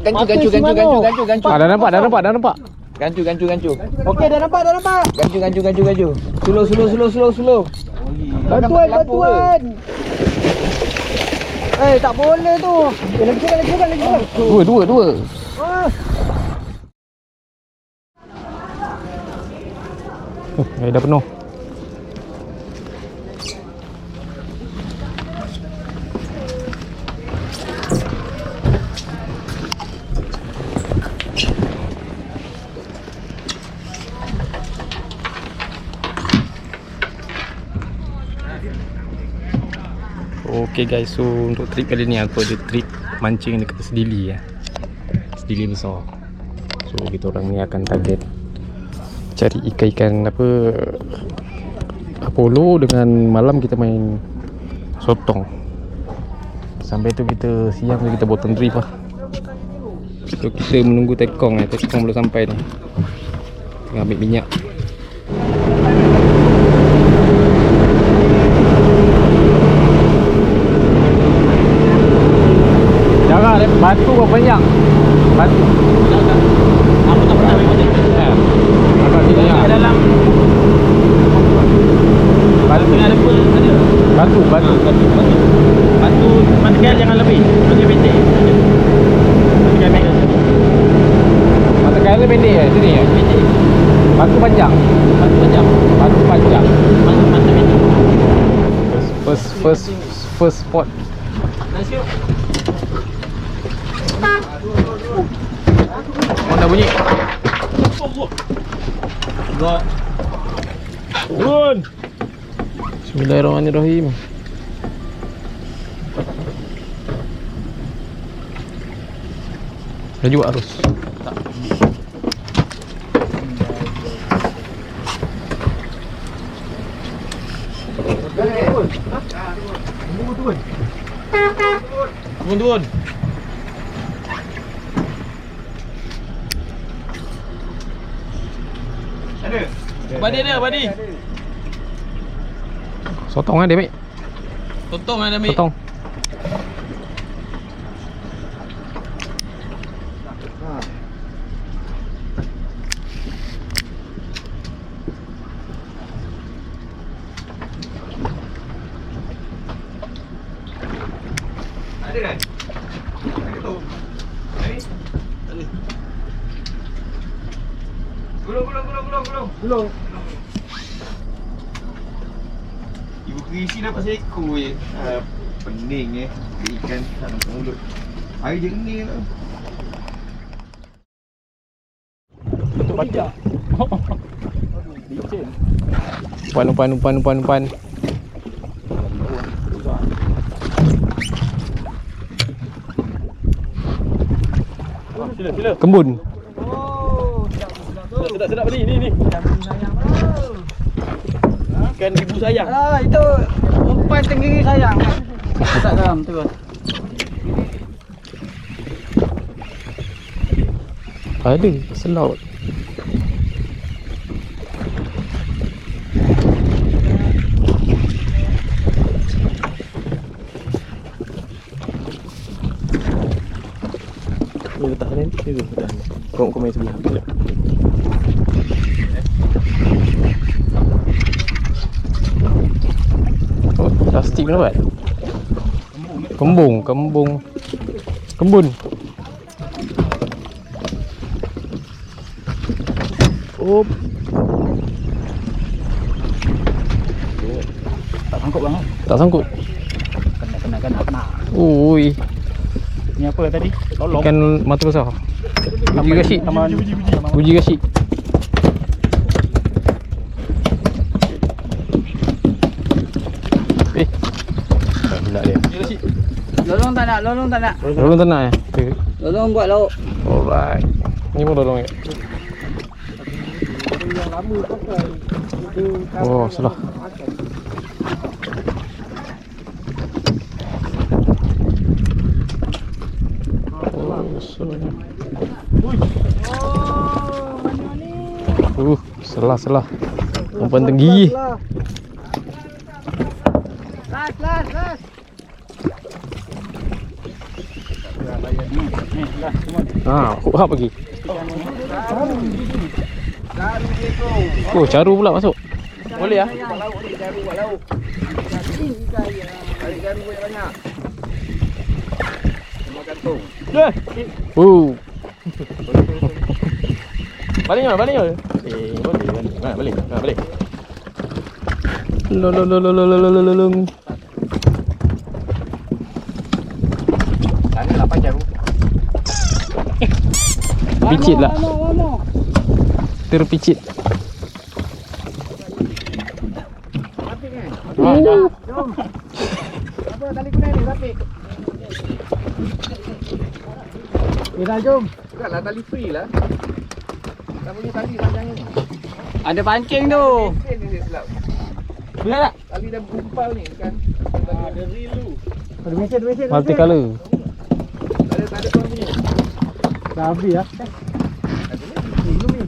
Gancu. Dah nampak. Gancu. Okey, dah nampak. Gancu. Slow. Bantuan. Tak boleh tu. Lagi. Dua. Dah penuh. Okay guys, so untuk trip kali ni aku ada trip mancing dekat Sedili ya. Sedili besar. So kita orang ni akan target cari ikan-ikan apa, Apollo, dengan malam kita main sotong. Sampai tu kita siang tu kita bottom drift lah. So kita menunggu tekong belum sampai ni. Tengah ambil minyak. Batu berapa banyak? Batu. Aku tak pernah main macam tu. Agak sini lah. Dalam Batu tengah ada pun ada. Batu. Batu material jangan lebih. Lebih pendek. Material megal. Material dia pendek ya sini ya. Pendek. Batu panjang. Batu panjang. Mantap pendek. First spot. Nasi. Oh dah bunyi. Turun. Bismillahirrahmanirrahim. Laju arus. Turun. Badi. Sotong kan dia baik. Totong ada ambil. Sotong. Ada kan? Ada tu. Ada. Gulung. Ibu kerisi dapat seekor je. Pening ikan tak nak mulut. Air jernih lah. Betul pajak. Umpan. Sila. Kembun. Sedap ni. Ikan ibu sayang. Itu umpan tenggiri sayang. Tak dalam terus. Ada selaut. Ni letak ni. Kau main sebelah. Oh, plastik mana buat? Kembun. Oh. Tak sangkut bang. Tak sangkut. Kena. Ui. Ni apa tadi? Tolong. Ikan mata besar. Uji kasih. Uji kasih. Pula dia. Lolong tak nak. Lolong tak nak eh? Lolong buat lauk. Alright. Ni pun lolong ya. Yang lama pakai. Oh, salah. Salah. Umpan tinggi. Las. Hap lagi. Oh, caru pula masuk. Boleh ah? Oh. Balik. Boleh. Balik. Balik. Lololololololololong. Sana 8 jarum. Picit lah. Terpicit. Jom. Apa tali kuning ni rapik. Dah jom. Taklah tali free lah. Tak punya tali panjang ni. Ada pancing tu. Ni silap. Boleh tak? Tali dah bergumpal ni kan. Ada reel tu. Ada mesin. Multicolor. Tak ada kau punya. Dah habis lah. Belum ni.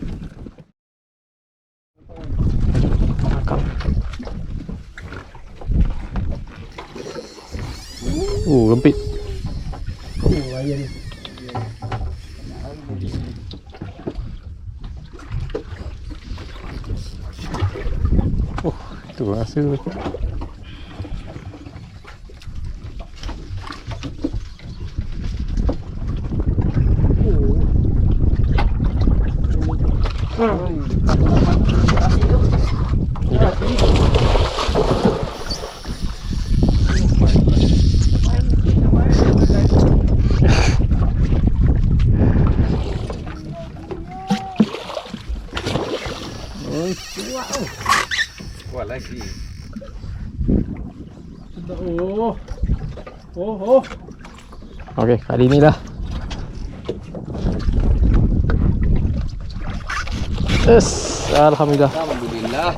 Oh, lempit. Oh, ayah ni. Oh, tu rasa. Kuat lagi. Oh. Okey, kali ni lah. Yes, alhamdulillah. Alhamdulillah.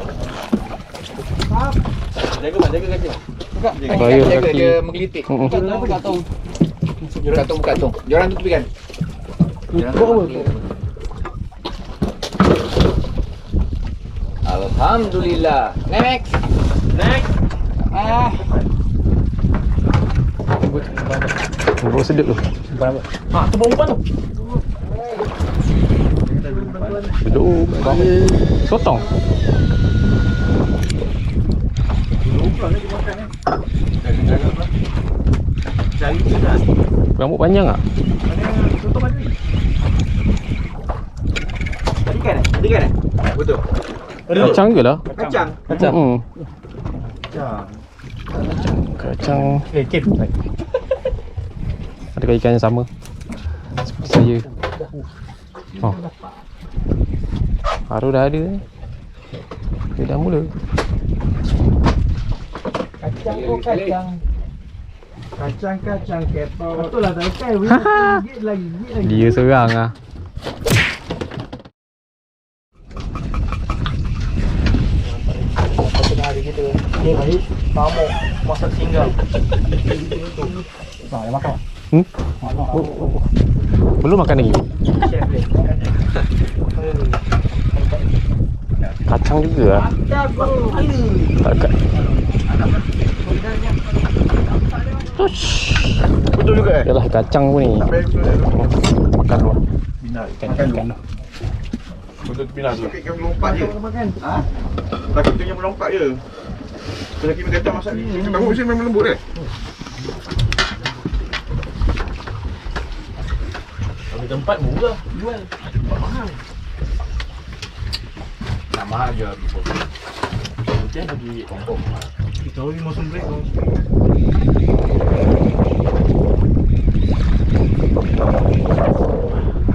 Jaga kaki. Buka. Bahaya Jaga kaki. dia menggelitik. Mm-mm. Buka tong. Buka tong. Joran tu tepikan. Alhamdulillah. Next. Bau sedap tu. Tu umpan tu. Sedap. Sotong. Cari juga. Rambut panjang tak? Tutup madu ni. Tadi kan? Betul. Kacang ke lah? Kacang. Kacang. Cip. Adakah ikan yang sama? Seperti saya. Oh. Baru dah ada ni. Dia dah mula. Kacang kepo. Betul lah tak ikan. Gigit lagi. Dia serang lah. Hari kita. Okey, baik. Tamu masak singgah. Dah makan. Belum makan lagi. Chef dia. Kacang juga lah. Tak. Betul juga Yalah kacang pun ni. Makan dulu. Ikan. Betul pindah tu. Sakit kami melompat je. Ha? Sakit tu yang melompat je. Kalau kita kata masak ni, bangun mesin memang lembut kan? Tapi tempat murah jual. Tempat mahal. Tak mahal je. Mungkin bagi Hongkong. Kita ni musim break.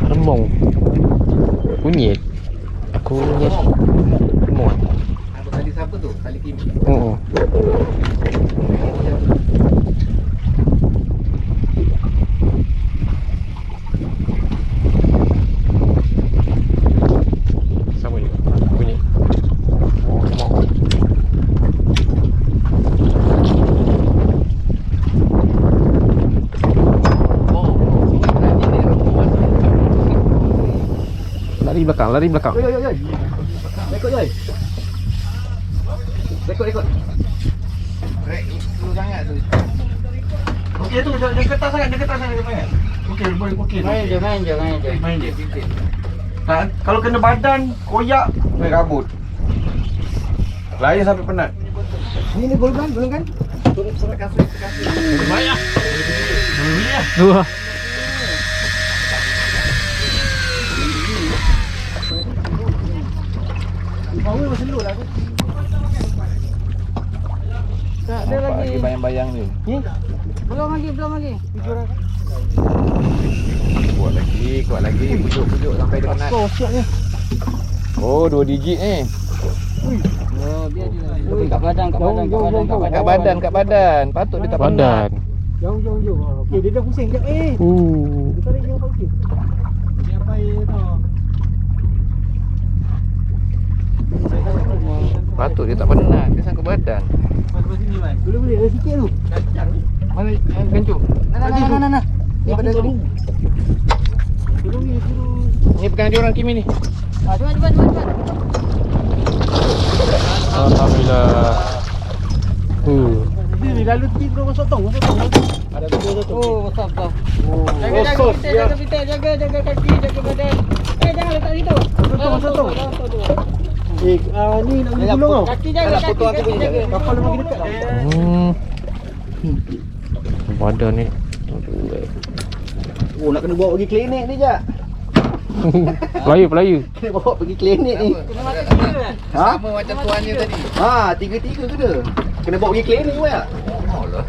Remong. Kunyit. Aku kunyit. Remong. Apa tali siapa tu? Tali Kim. Sama juga. Kunyit. Remong. Lari belakang. Yoi. Rekod. Rek, lu sangat tu. Okey tu, jangan ketat sangat, jangan. Okey. boleh pukul. Main je. Main je. Kalau kena badan, koyak, rambut. Layar sampai penat. Ni golongan. Surat kasih. Banyak. Dua. Power masih low lah tu. Tak ada lagi. Bayang-bayang ni. Ni. Belum lagi. Kuat lagi. Pujuk sampai dia penat. Oh, siap ni. Oh, 2 digit ni. Oh, biar je. Kat badan. Kat badan. Patut dia tak Badan. Jauh. Okey, dia dah pusing sekejap. Dia tarik jauh okey. Dia apa tau. Patut dia tak penat. Dia sangkut badan. Lepas sini, Man. Boleh ada sikit tu. Mana kencuk? Nah. Ni pada sini. Turun. Ni pegang dia orang Kimi ni. Cepat. Alhamdulillah. Ni lalu ti terus sotong. Ada video tu. Oh, besar. Jaga kita, jaga kaki, jaga badan. Jangan letak situ. Sotong. Ni nak gulung tau. Kaki jaga. Kapal lagi dekat. Badan ni. Oh, nak kena bawa pergi klinik ni je. Pelaju. Kena bawa pergi klinik ni. Sama macam tuannya tadi. Tiga kena. Kena bawa pergi klinik pun ya. Alah.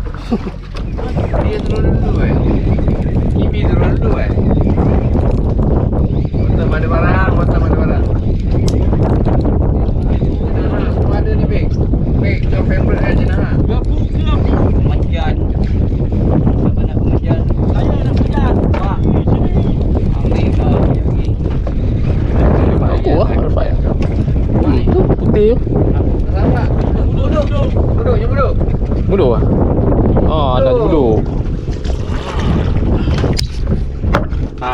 Dia turun dulu Kimi turun dulu Bottom ada barang. Semua ada ni beg. Kau favorite aja nak. Pengajian. Apa nak pengajian? Saya nak pengajian. Pak. Ambil kau pergi. Aku lah. Itu putih tu. Selamat. Duduk. Bodoh lah. Nak bodoh.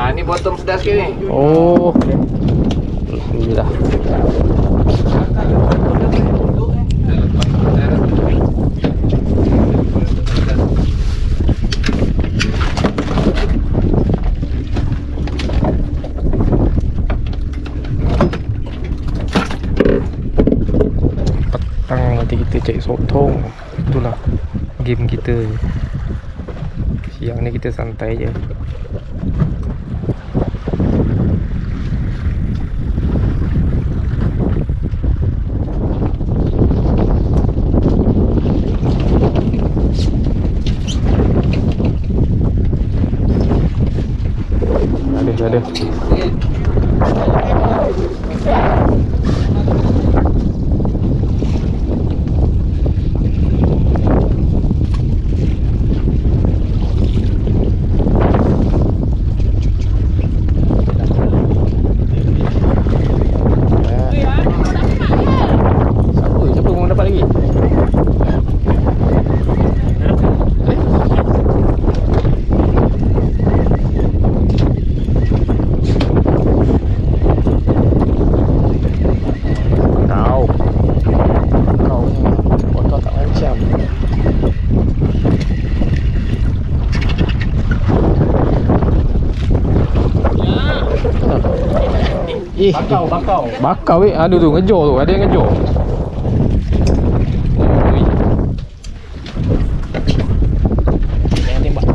Ni bottom sedar sikit ni. Oh. Alhamdulillah. Petang nanti kita cari sotong. Itulah game kita. Siang ni kita santai je. Ada. Siapa mau dapat lagi? Bakau ada tu ngejar tu, ada yang ngejar. Jangan tembak.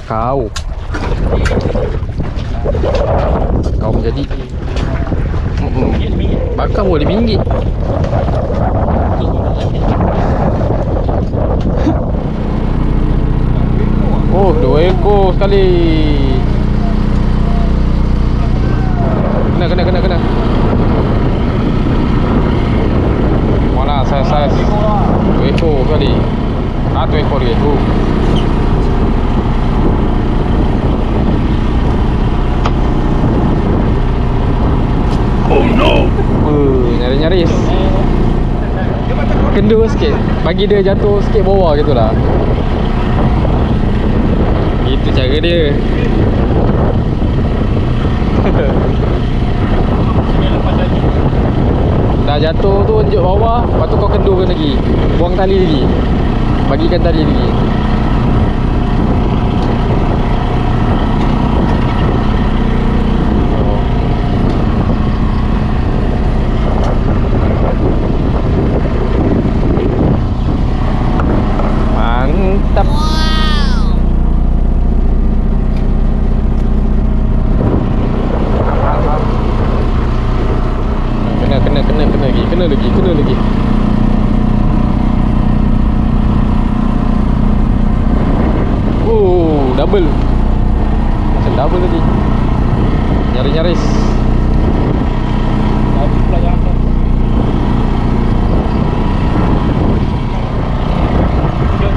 Bakau. Bakau menjadi bakau boleh RM5. Oh, 2 ekor sekali. Kena. Mana saiz 2 ekor sekali. 1 ekor dia. Oh no. Nyaris. Kendor sikit. Bagi dia jatuh sikit bawah gitulah. Itu cara dia. Dah jatuh tu unjuk bawah, lepas tu kau kendurkan lagi. Buang tali lagi. Bagikan tali lagi. Mantap. Kena lagi. Oh, double. Macam double tadi. Nyaris. Habis pula yang atas.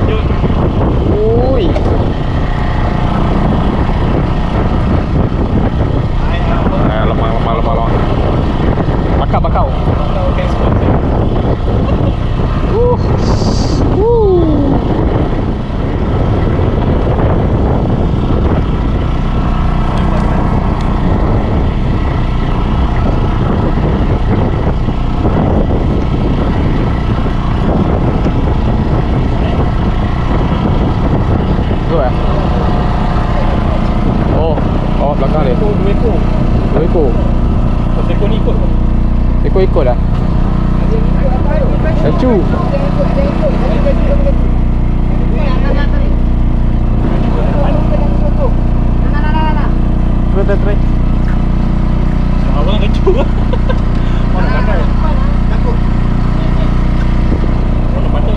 Jut. Oi. Lemah. Bakau. Oh, belakang dia. 2 ekor. 2 ekor. Ekor ni ikut. Ekor dah. Acu. Try. Abang kecu. Mana pandai? Takut. Mana pandai?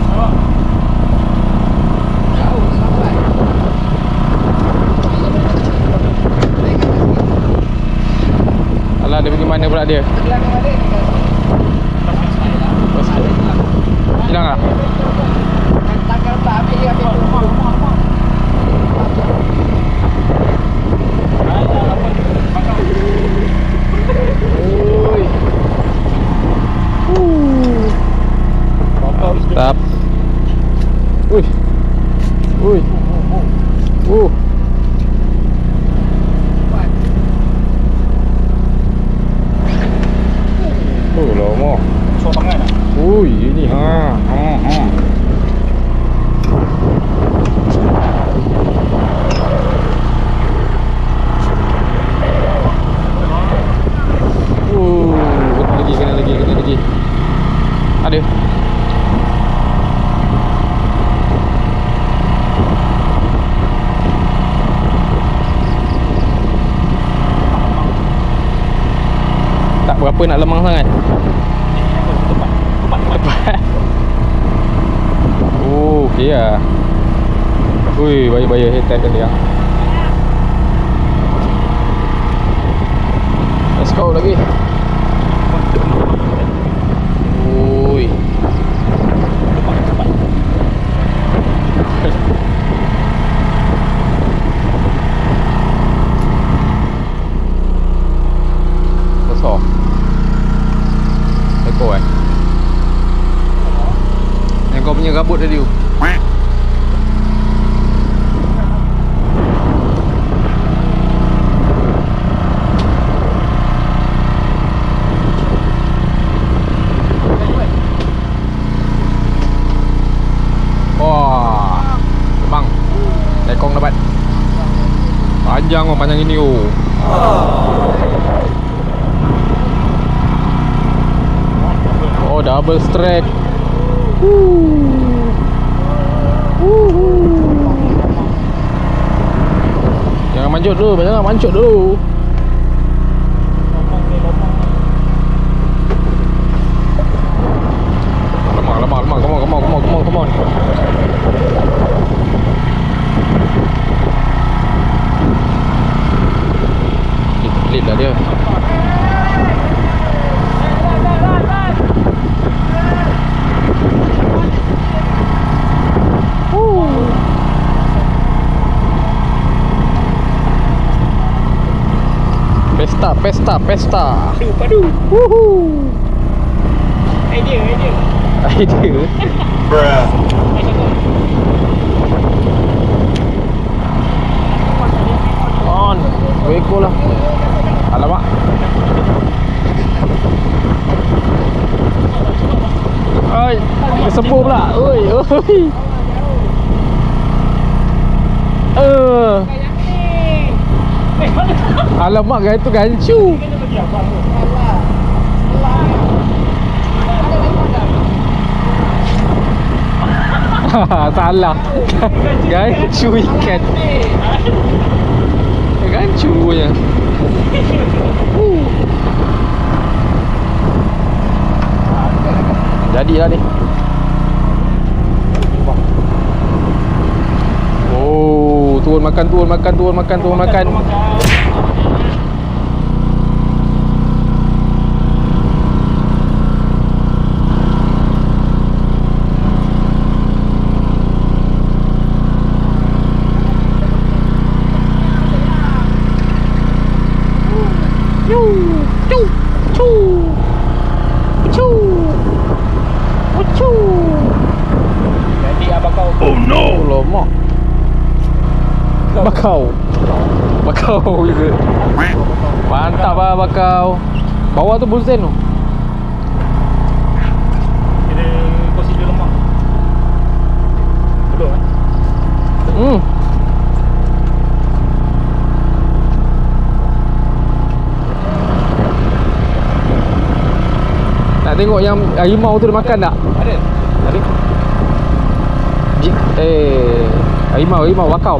Awak. Jauh sampai. Alah, dia pergi mana pula dia? Hilang lah. Takkan tak ambil rumah. Oi. Stop. Ui. Lama. So tangan tak? Ui, ini ha. Kena lagi. Ada. Tak berapa nak lemang sangat. Tepat. Oh, okey lah. Ui, bahaya head tag dia. Let's go lagi. Ui. Besar. Ekor yang kau punya rambut tadi tu. Wah, bang, lekong dapat. Panjang ini oh. Oh, double strike. Manjut dulu, jangan manjut dulu. Lemah, come on. Pelit lah dia. Pesta. Padu. Woohoo. Idea. Bruh. On. Weko lah. Alamak. Oi, kesepu pula. Oi. Alamak, gaya tu gancu. Salah. Gancu ikan. Gancu punya. Jadilah ni. Oh, turun makan. Jadi abang kau. Oh no. Lama. Bakau juga. Mantap lah bakau. Bawah tu bullsen tu. Kira kursi dia lemah. Betul kan? Nak tengok yang harimau tu dia makan tak? Ada. Harimau bakau.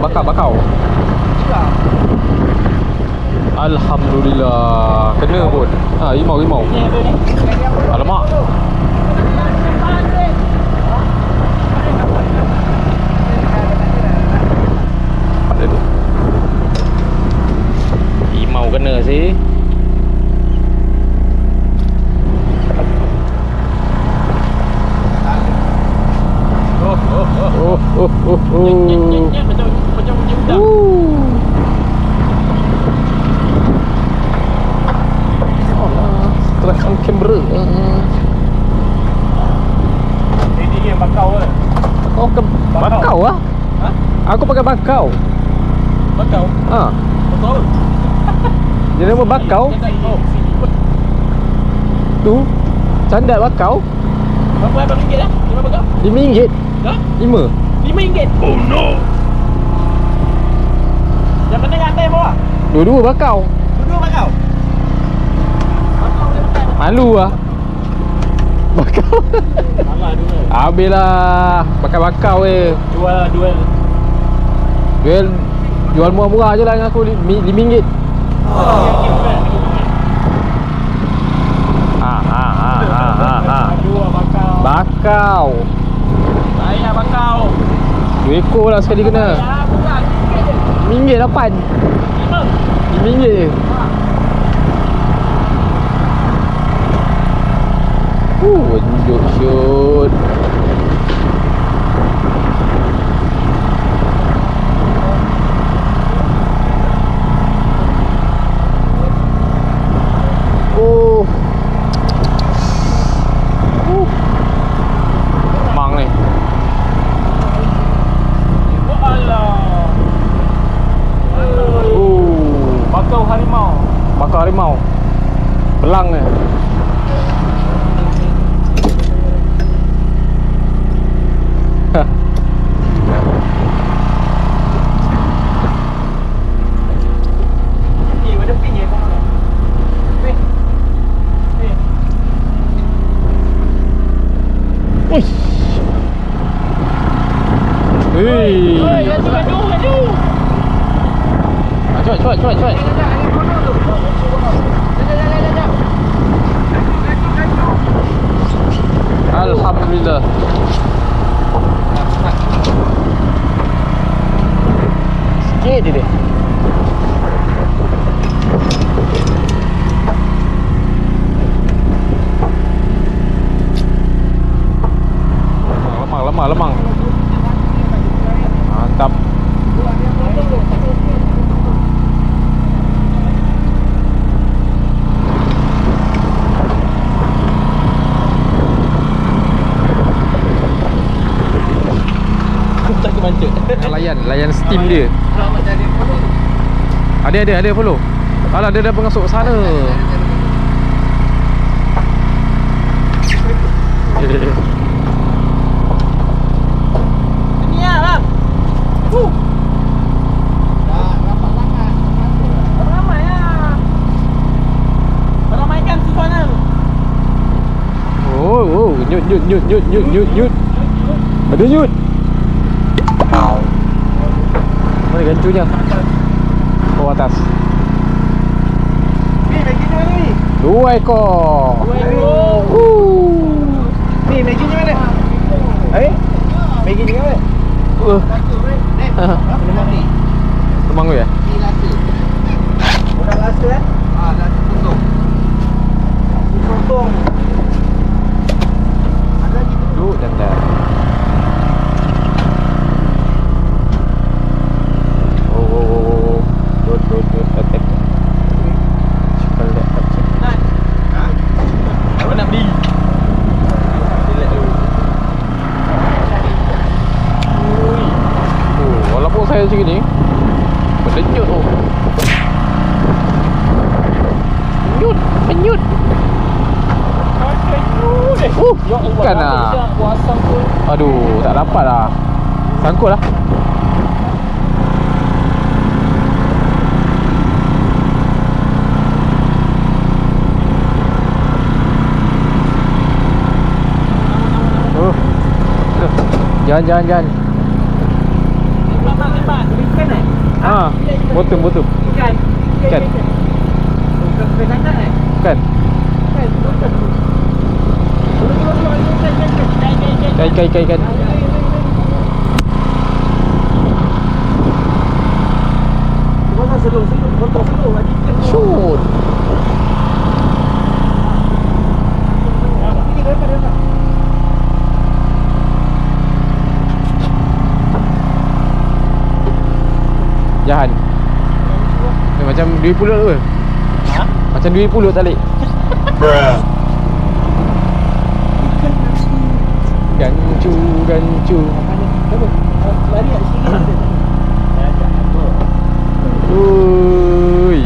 Alhamdulillah. Kena pun. Harimau. Alamak. Ada tu. Harimau kena sih. Macam budak. Terakkan kamera. Ini yang bakau ke? Oh, bakau lah. Ha? Aku pakai bakau. Bakau? Bakau? Dia nama bakau. Tu candat bakau. Berapa ringgit lah? 5 bakau? RM5. Ha? 5. RM5? Oh no! Yang mana yang atas bawah? Dua-dua bakau. Dua bakau? Bakau dia makan. Malu lah. Bakau. Salah dua. Habis lah. Pakai bakau Jual. Jual murah-murah je lah dengan aku RM5. Dua bakau. Bakau. Banyak bakau. 2 ekor lah sekali kena. Ya, bukan. RM5 8. RM5 je. Unjuk shoot. Mang ni. Bakau harimau. Belang ni. Cuat. Alhamdulillah. Sikit dia. Lemang. Mantap. Layan steam dia. Ada follow. Alah, dia dah pengasuk sana. Ini ya, bang. Ramai ya. Meramaikan suasana. Oh, nyut. Ada nyut. Mana gancunya? Bawah atas. Ni, Maggi ni mana ni? 2 ekor. Ni, Maggi ni mana? Maggi ni mana? Lemang ni. Lemang tu ya? Ni lasa. Bukan lasa eh? Lasa potong. Potong. Ada lagi tu. Duduk jantan. Duduk. Attack. Cepat dah. Apa nak beli? Walaupun saya macam ni berdenyut tu. Menyut. Ikan lah. Aduh, tak dapat lah. Sangkut lah. Jangan. Lemak. Ikan eh? Bottom. Ikan. Ikan. Bukan sangat eh? Kan? Ikan. Mana selur, potong selur lagi. Shoot. Ini berapa? Jahan. Ni macam dui pulut tu. Macam dui pulut talik. Gancu. Lari kat sini. Ui.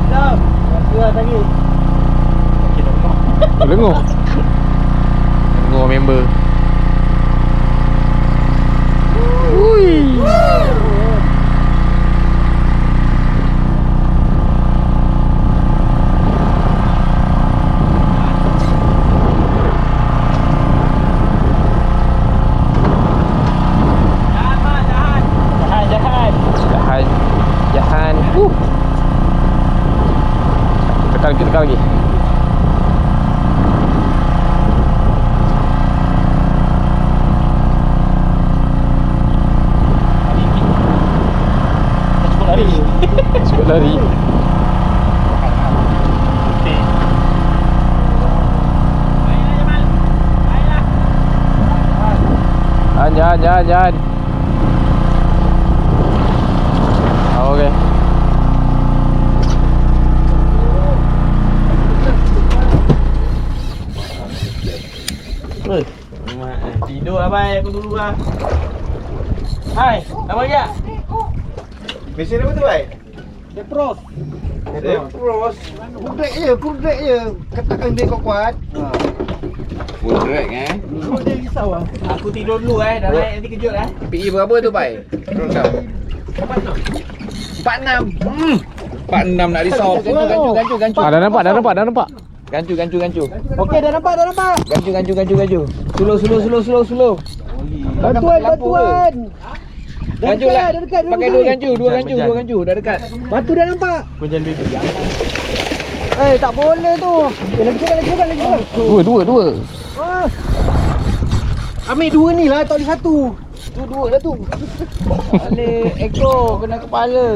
Jam. Dua lagi. Lenguh member. Ui. Jahan. Tekan lagi. Cepat lari. Jangan. Okey. Tidur lah bhai, aku dulu lah. Hai, nama dia? Mesin apa tu, Bai? Depros. Depros. Purdek je. Katakan dia kuat. Full drag Kau dia risau lah. Aku tidur dulu dah naik nanti kejut PE berapa tu, Bai? 46. 46 nak risau. Gancu. Dah nampak. Gancu. Okey, dah nampak. Gancu. Slow. Bantuan. Gancu lah. Pakai dua gancu, dah dekat. Batu dah nampak. Hujan biru. Tak boleh tu. Lagi. Dua. Ambil dua ni lah, tak boleh satu. Tu dua dah tu. Balik ekor kena kepala.